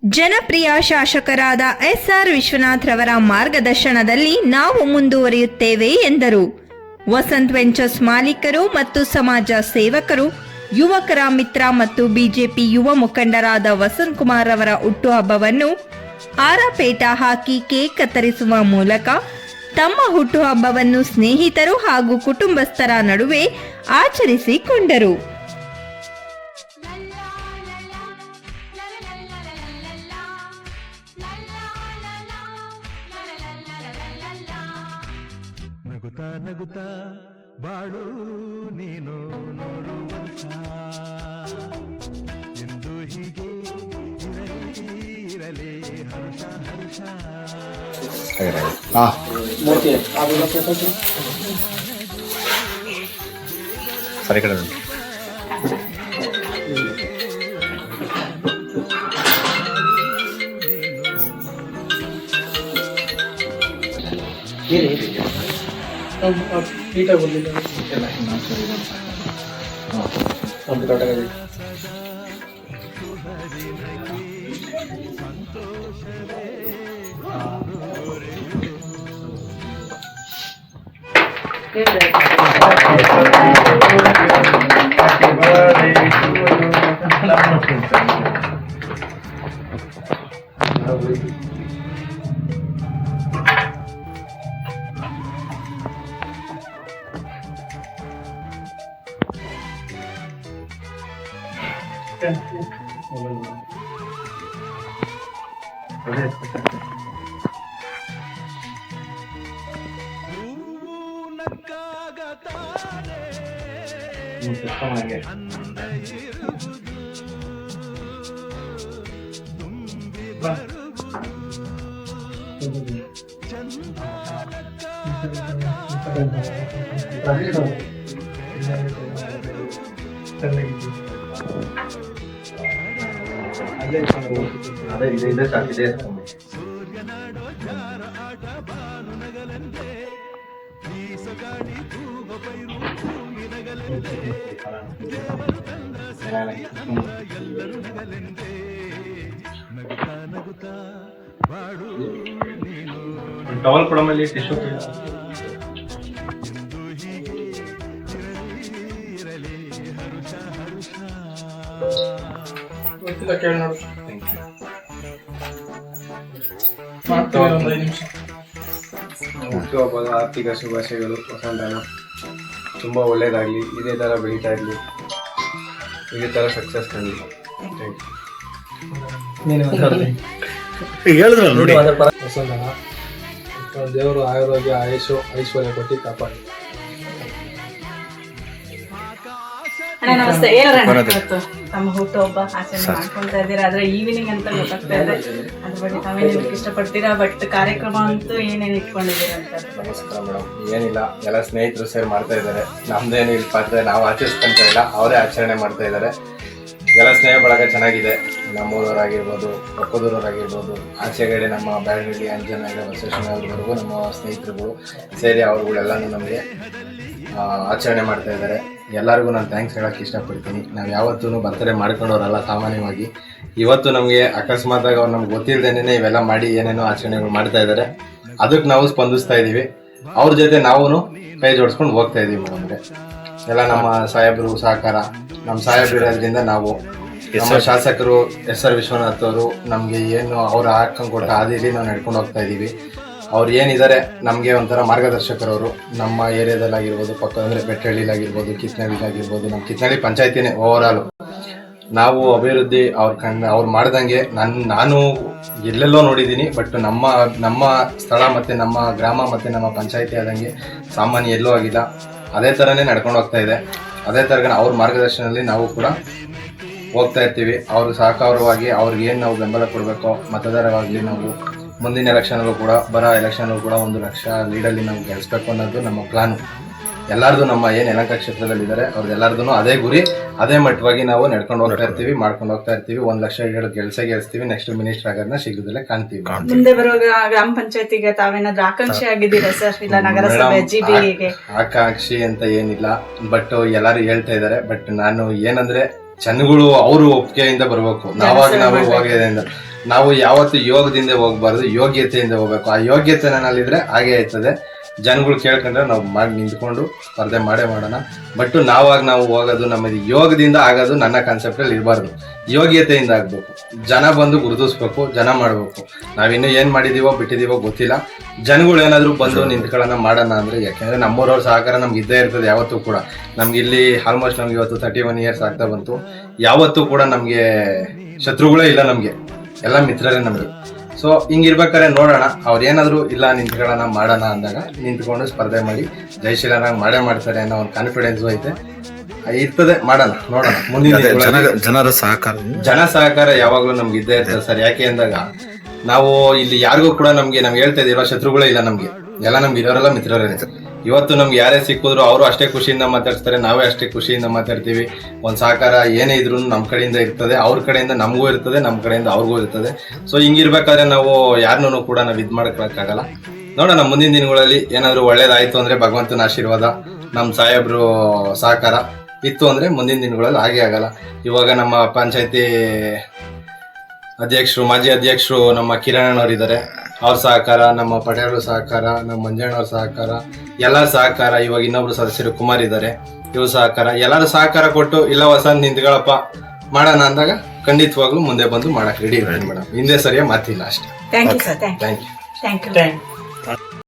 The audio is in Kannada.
ಜನಪ್ರಿಯ ಶಾಸಕರಾದ ಎಸ್.ಆರ್. ವಿಶ್ವನಾಥ್ ರವರ ಮಾರ್ಗದರ್ಶನದಲ್ಲಿ ನಾವು ಮುಂದುವರಿಯುತ್ತೇವೆ ಎಂದರು. ವಸಂತ್ ವೆಂಚರ್ಸ್ ಮಾಲೀಕರು ಮತ್ತು ಸಮಾಜ ಸೇವಕರು, ಯುವಕರ ಮಿತ್ರ ಮತ್ತು ಬಿಜೆಪಿ ಯುವ ಮುಖಂಡರಾದ ವಸಂತ್ ಕುಮಾರ್ ಅವರ ಹುಟ್ಟುಹಬ್ಬವನ್ನು ಆರಪೇಟ ಹಾಕಿ ಕೇಕ್ ಕತ್ತರಿಸುವ ಮೂಲಕ ತಮ್ಮ ಹುಟ್ಟುಹಬ್ಬವನ್ನು ಸ್ನೇಹಿತರು ಹಾಗೂ ಕುಟುಂಬಸ್ಥರ ನಡುವೆ ಆಚರಿಸಿಕೊಂಡರು. ನಗುತ್ತಾ ನಗುತ್ತಾ ಬಾಳು ನೀನು ನೋಡು ವರ್ಷ ಎಂದು ಹೀಗೆ ಇರಲಿ ಹರ್ಷ ಹರ್ಷ. ಸರಿ ಕಡೆ ನೀಟಾಗಿ ಬಂದಿಲ್ಲ ಟವಲ್ ಕೊಡಮಲ್ಲಿ ಟಿಶ್ಯೂ ಕೇಳಿ ನೋಡು. ಮಾಡ್ತೀವಿ ಒಂದು 5 ನಿಮಿಷ. ಹುಟ್ಟುಹಬ್ಬದ ಆರ್ಥಿಕ ಶುಭಾಶಯಗಳು. ವಸಂತನ ತುಂಬ ಒಳ್ಳೆಯದಾಗಲಿ, ಇದೇ ಥರ ಬೆಳೀತಾ ಇರಲಿ, ಇದೇ ಥರ ಸಕ್ಸಸ್ ಕಾಣಲಿ. ಹೇಳಿದ್ರಲ್ಲ ನೋಡಿ. ವಸಂತನ ದೇವರು ಆರೋಗ್ಯ ಆಯುಷು ಐಶ್ವರ್ಯ ಕೊಟ್ಟು ಕಾಪಾಡಿ. ಅಣ್ಣ ನಮಸ್ತೆ. ಇವತ್ತು ತಮ್ಮ ಹುಟ್ಟುಹಬ್ಬ ಆಚರಣೆ ಮಾಡ್ಕೊಂತ ಇದ್ದೀರಾ, ಆದ್ರೆ ಈವ್ನಿಂಗ್ ಅಂತ ಗೊತ್ತಾಗ್ತಾ ಇದೆ. ಅದ್ರ ಬಗ್ಗೆ ತಾವೇನು ಇಷ್ಟಪಡ್ತೀರಾ, ಬಟ್ ಕಾರ್ಯಕ್ರಮ ಅಂತೂ ಏನೇನು ಇಟ್ಕೊಂಡಿದ್ದೀರಾ ಅಂತ? ನಮಸ್ಕಾರ ಮೇಡಮ್. ಏನಿಲ್ಲ, ಎಲ್ಲ ಸ್ನೇಹಿತರು ಸೇರಿ ಮಾಡ್ತಾ ಇದ್ದಾರೆ. ನಮ್ದೇನು ಇಲ್ಲಿ ಪಾತ್ರ ನಾವು ಆಚರಿಸ್ಕೊಂತ ಇಲ್ಲ, ಅವರೇ ಆಚರಣೆ ಮಾಡ್ತಾ ಇದ್ದಾರೆ. ಎಲ್ಲ ಸ್ನೇಹ ಬಳಗ ಚೆನ್ನಾಗಿದೆ. ನಮ್ಮೂರವರಾಗಿರ್ಬೋದು, ಪಕ್ಕದೂರವರಾಗಿರ್ಬೋದು, ಆಚೆಗಡೆ ನಮ್ಮ ಬ್ಯಾಡಗಿ, ಅಂಜನಾಗ, ಬಸವೇಶ್ವರವರೆಗೂ ನಮ್ಮ ಸ್ನೇಹಿತರುಗಳು ಸೇರಿ ಅವ್ರುಗಳೆಲ್ಲನೂ ನಮಗೆ ಆಚರಣೆ ಮಾಡ್ತಾ ಇದ್ದಾರೆ. ಎಲ್ಲರಿಗೂ ನಾನು ಥ್ಯಾಂಕ್ಸ್ ಹೇಳೋಕ್ಕೆ ಇಷ್ಟಪಡ್ತೀನಿ. ನಾವು ಯಾವತ್ತೂ ಬರ್ತ್ಡೇ ಮಾಡ್ಕೊಂಡವ್ರಲ್ಲ ಸಾಮಾನ್ಯವಾಗಿ. ಇವತ್ತು ನಮಗೆ ಅಕಸ್ಮಾತಾಗಿ ಅವ್ರು ನಮ್ಗೆ ಗೊತ್ತಿಲ್ಲದೇನೆ ಇವೆಲ್ಲ ಮಾಡಿ ಏನೇನೋ ಆಚರಣೆಗಳು ಮಾಡ್ತಾ ಇದ್ದಾರೆ. ಅದಕ್ಕೆ ನಾವು ಸ್ಪಂದಿಸ್ತಾ ಇದ್ದೀವಿ. ಅವ್ರ ಜೊತೆ ನಾವು ಕೈ ಜೋಡಿಸ್ಕೊಂಡು ಹೋಗ್ತಾ ಇದ್ದೀವಿ ಮೇಡಮ್ರೆ. ಎಲ್ಲ ನಮ್ಮ ಸಾಹೇಬರು ಸಹಕಾರ, ನಮ್ಮ ಸಾಹೇಬರಿರೋದ್ರಿಂದ ನಾವು ನಮ್ಮ ಶಾಸಕರು ಎಸ್.ಆರ್. ವಿಶ್ವನಾಥ್ ಅವರು ನಮಗೆ ಏನು ಅವ್ರು ಹಾಕೊಂಡು ಕೊಟ್ಟ ಹಾದಿಲಿ ನಾವು ನಡ್ಕೊಂಡು ಹೋಗ್ತಾ ಇದ್ದೀವಿ. ಅವ್ರು ಏನಿದ್ದಾರೆ ನಮಗೆ ಒಂಥರ ಮಾರ್ಗದರ್ಶಕರವರು. ನಮ್ಮ ಏರಿಯಾದಲ್ಲಾಗಿರ್ಬೋದು, ಪಕ್ಕ ಅಂದರೆ ಬೆಟ್ಟಹಳ್ಳಿಲಾಗಿರ್ಬೋದು, ಕಿತ್ನಳ್ಳಿಲಾಗಿರ್ಬೋದು, ನಮ್ಮ ಕಿತ್ನಳ್ಳಿ ಪಂಚಾಯತಿನೇ ಓವರಾಲು ನಾವು ಅಭಿವೃದ್ಧಿ ಅವ್ರು ಮಾಡ್ದಂಗೆ ನಾನು ಎಲ್ಲೆಲ್ಲೋ ನೋಡಿದ್ದೀನಿ. ಬಟ್ ನಮ್ಮ ಸ್ಥಳ ಮತ್ತು ನಮ್ಮ ಗ್ರಾಮ ಮತ್ತು ನಮ್ಮ ಪಂಚಾಯತಿ ಆದಂಗೆ ಸಾಮಾನ್ಯ ಎಲ್ಲೂ ಆಗಿಲ್ಲ. ಅದೇ ಥರನೇ ನಡ್ಕೊಂಡು ಹೋಗ್ತಾ ಇದೆ. ಅದೇ ಥರ ಅವ್ರ ಮಾರ್ಗದರ್ಶನದಲ್ಲಿ ನಾವು ಕೂಡ ಹೋಗ್ತಾ ಇರ್ತೀವಿ. ಅವರು ಸಹಕಾರವಾಗಿ ಅವ್ರಿಗೆ ಏನು ನಾವು ಬೆಂಬಲ ಕೊಡಬೇಕೋ, ಮತದಾರವಾಗಲಿ ನಾವು ಮುಂದಿನ ಎಲೆಕ್ಷನ್ಗೂ ಕೂಡ, ಬರೋ ಎಲೆಕ್ಷನ್ಗೂ ಕೂಡ 1 ಲಕ್ಷ ಲೀಡಲ್ಲಿ ನಾವು ಗೆಲ್ಲಿಸ್ಬೇಕು ಅನ್ನೋದು ನಮ್ಮ ಪ್ಲಾನು. ಎಲ್ಲರದು ನಮ್ಮ ಏನು ಯಲಹಂಕ ಕ್ಷೇತ್ರದಲ್ಲಿದ್ದಾರೆ ಅವ್ರದ್ದೆಲ್ಲರದು ಅದೇ ಗುರಿ, ಅದೇ ಮಟ್ಟವಾಗಿ ನಾವು ನಡ್ಕೊಂಡು ಹೋಗ್ತಾ ಇರ್ತೀವಿ, ಮಾಡ್ಕೊಂಡು ಹೋಗ್ತಾ ಇರ್ತೀವಿ. 1 ಲಕ್ಷ ಗೆಲ್ಸ್ತೀವಿ. ನೆಕ್ಸ್ಟ್ ಮಿನಿಸ್ಟರ್ ಆಗೋದನ್ನ ಶೀಘ್ರದಲ್ಲೇ ಕಾಣ್ತೀವಿ. ಮುಂದೆ ಬರುವ ಗ್ರಾಮ ಪಂಚಾಯತಿಗೆ ತಾವೇನಾದ್ರೂ ಆಕಾಂಕ್ಷಿ ಆಗಿದ್ದೀರಾ ಸರ್? ಇಲ್ಲ ನಗರಸಭೆ ಜಿಬಿಗೆ? ಆಕಾಂಕ್ಷಿ ಅಂತ ಏನಿಲ್ಲ, ಬಟ್ ಎಲ್ಲರೂ ಹೇಳ್ತಾ ಇದ್ದಾರೆ. ಬಟ್ ನಾನು ಏನಂದ್ರೆ ಜನಗಳು ಅವರು ಒಪ್ಪಿಗೆಯಿಂದ ಬರ್ಬೇಕು. ನಾವಾಗ ನಾವು ಹೋಗೋದ್ರಿಂದ ನಾವು ಯಾವತ್ತು ಯೋಗದಿಂದ ಹೋಗ್ಬಾರ್ದು, ಯೋಗ್ಯತೆಯಿಂದ ಹೋಗ್ಬೇಕು. ಆ ಯೋಗ್ಯತೆ ನನ್ನಲ್ಲಿದ್ರೆ ಹಾಗೆ ಆಯ್ತದೆ. ಜನಗಳು ಕೇಳ್ಕೊಂಡ್ರೆ ನಾವು ಮಾಡಿ ನಿಂತ್ಕೊಂಡು ಸ್ಪರ್ಧೆ ಮಾಡೇ ಮಾಡೋಣ. ಬಟ್ ನಾವಾಗ ನಾವು ಹೋಗೋದು ನಮ್ಮದು ಯೋಗದಿಂದ ಆಗೋದು ನನ್ನ ಕಾನ್ಸೆಪ್ಟಲ್ಲಿ ಇರಬಾರ್ದು, ಯೋಗ್ಯತೆಯಿಂದ ಆಗ್ಬೇಕು. ಜನ ಬಂದು ಗುರುತಿಸ್ಬೇಕು, ಜನ ಮಾಡ್ಬೇಕು. ನಾವಿನ್ನೂ ಏನ್ ಮಾಡಿದೀವೋ ಬಿಟ್ಟಿದೀವೋ ಗೊತ್ತಿಲ್ಲ. ಜನಗಳು ಏನಾದ್ರು ಬಂದು ನಿಂತ್ಕೊಳ್ಳೋಣ ಮಾಡೋಣ ಅಂದ್ರೆ, ಯಾಕೆಂದ್ರೆ ನಮ್ಮೂರವ್ರ ಸಹಕಾರ ನಮ್ಗೆ ಇದ್ದೇ ಇರ್ತದೆ ಯಾವತ್ತೂ ಕೂಡ. ನಮ್ಗೆ ಇಲ್ಲಿ ಆಲ್ಮೋಸ್ಟ್ ನಮ್ಗೆ ಇವತ್ತು 31 ಇಯರ್ಸ್ ಆಗ್ತಾ ಬಂತು. ಯಾವತ್ತೂ ಕೂಡ ನಮ್ಗೆ ಶತ್ರುಗಳೇ ಇಲ್ಲ, ನಮ್ಗೆ ಎಲ್ಲ ಮಿತ್ರರೇ ನಮ್ಗೆ. ಸೊ ಹಿಂಗಿರ್ಬೇಕಾದ್ರೆ ನೋಡೋಣ, ಅವ್ರು ಏನಾದ್ರು ಇಲ್ಲ ನಿಂತ್ಕೊಳ್ಳೋಣ ಮಾಡೋಣ ಅಂದಾಗ ನಿಂತ್ಕೊಂಡು ಸ್ಪರ್ಧೆ ಮಾಡಿ ಜಯಶೀಲನಾಗಿ ಮಾಡೇ ಮಾಡ್ತಾರೆ ಅನ್ನೋ ಒಂದು ಕಾನ್ಫಿಡೆನ್ಸ್ ಐತೆ, ಇರ್ತದೆ. ಮಾಡೋಣ, ನೋಡೋಣ. ಮುಂದಿನ ಜನ ಸಹಕಾರ ಯಾವಾಗ್ಲೂ ನಮ್ಗೆ ಇದ್ದೇ ಇರ್ತದೆ ಸರ್. ಯಾಕೆ ಅಂದಾಗ ನಾವು ಇಲ್ಲಿ ಯಾರಿಗೂ ಕೂಡ ನಮ್ಗೆ ಹೇಳ್ತಾ ಇದೀವಲ್ಲ, ಶತ್ರುಗಳೇ ಇಲ್ಲ ನಮ್ಗೆ, ಎಲ್ಲ ನಮ್ಗೆ ಇರೋರೆಲ್ಲ ಮಿತ್ರರೇ. ಇವತ್ತು ನಮ್ಗೆ ಯಾರೇ ಸಿಕ್ಕಿದ್ರು ಅವರು ಅಷ್ಟೇ ಖುಷಿಯಿಂದ ಮಾತಾಡ್ತಾರೆ, ನಾವೇ ಅಷ್ಟೇ ಖುಷಿಯಿಂದ ಮಾತಾಡ್ತೀವಿ. ಒಂದ್ ಸಹಕಾರ ಏನೇ ಇದ್ರು ನಮ್ಮ ಕಡೆಯಿಂದ ಇರ್ತದೆ, ಅವ್ರ ಕಡೆಯಿಂದ ನಮಗೂ ಇರ್ತದೆ, ನಮ್ಮ ಕಡೆಯಿಂದ ಅವ್ರಿಗೂ ಇರ್ತದೆ. ಸೊ ಹಿಂಗಿರ್ಬೇಕಾದ್ರೆ ನಾವು ಯಾರನ್ನೂ ಕೂಡ ನಾವು ಇದ್ ಮಾಡ್ಕೊಳಕ್ಕಾಗಲ್ಲ. ನೋಡೋಣ ಮುಂದಿನ ದಿನಗಳಲ್ಲಿ ಏನಾದ್ರು ಒಳ್ಳೇದಾಯ್ತು ಅಂದ್ರೆ ಭಗವಂತನ ಆಶೀರ್ವಾದ, ನಮ್ಮ ಸಾಹೇಬ್ರು ಸಹಕಾರ ಇತ್ತು ಅಂದ್ರೆ ಮುಂದಿನ ದಿನಗಳಲ್ಲಿ ಹಾಗೆ ಆಗಲ್ಲ. ಇವಾಗ ನಮ್ಮ ಪಂಚಾಯತಿ ಅಧ್ಯಕ್ಷರು, ಮಾಜಿ ಅಧ್ಯಕ್ಷರು ನಮ್ಮ ಕಿರಣ್ ಇದ್ದಾರೆ, ಅವ್ರ ಸಹಕಾರ, ನಮ್ಮ ಪಟೇಲ್ ಸಹಕಾರ, ನಮ್ಮ ಮಂಜಣ್ಣವ್ರ ಸಹಕಾರ, ಎಲ್ಲರ ಸಹಕಾರ. ಇವಾಗ ಇನ್ನೊಬ್ರು ಸದಸ್ಯರು ಕುಮಾರ್ ಇದ್ದಾರೆ, ಇವ್ರ ಸಹಕಾರ, ಎಲ್ಲರೂ ಸಹಕಾರ ಕೊಟ್ಟು ಇಲ್ಲ ವಸಂತ್ ನಿಂತ್ಗಳಪ್ಪ ಮಾಡೋಣ ಅಂದಾಗ ಖಂಡಿತವಾಗ್ಲೂ ಮುಂದೆ ಬಂದು ಮಾಡಕ್ ರೆಡಿ ಇರ್ತೀನಿ ಮೇಡಮ್. ಹಿಂದೆ ಸರಿಯಾಗಿ ಮಾತಿಲ್ಲ ಅಷ್ಟೇ. Thank you sir. Thank you. Thank you.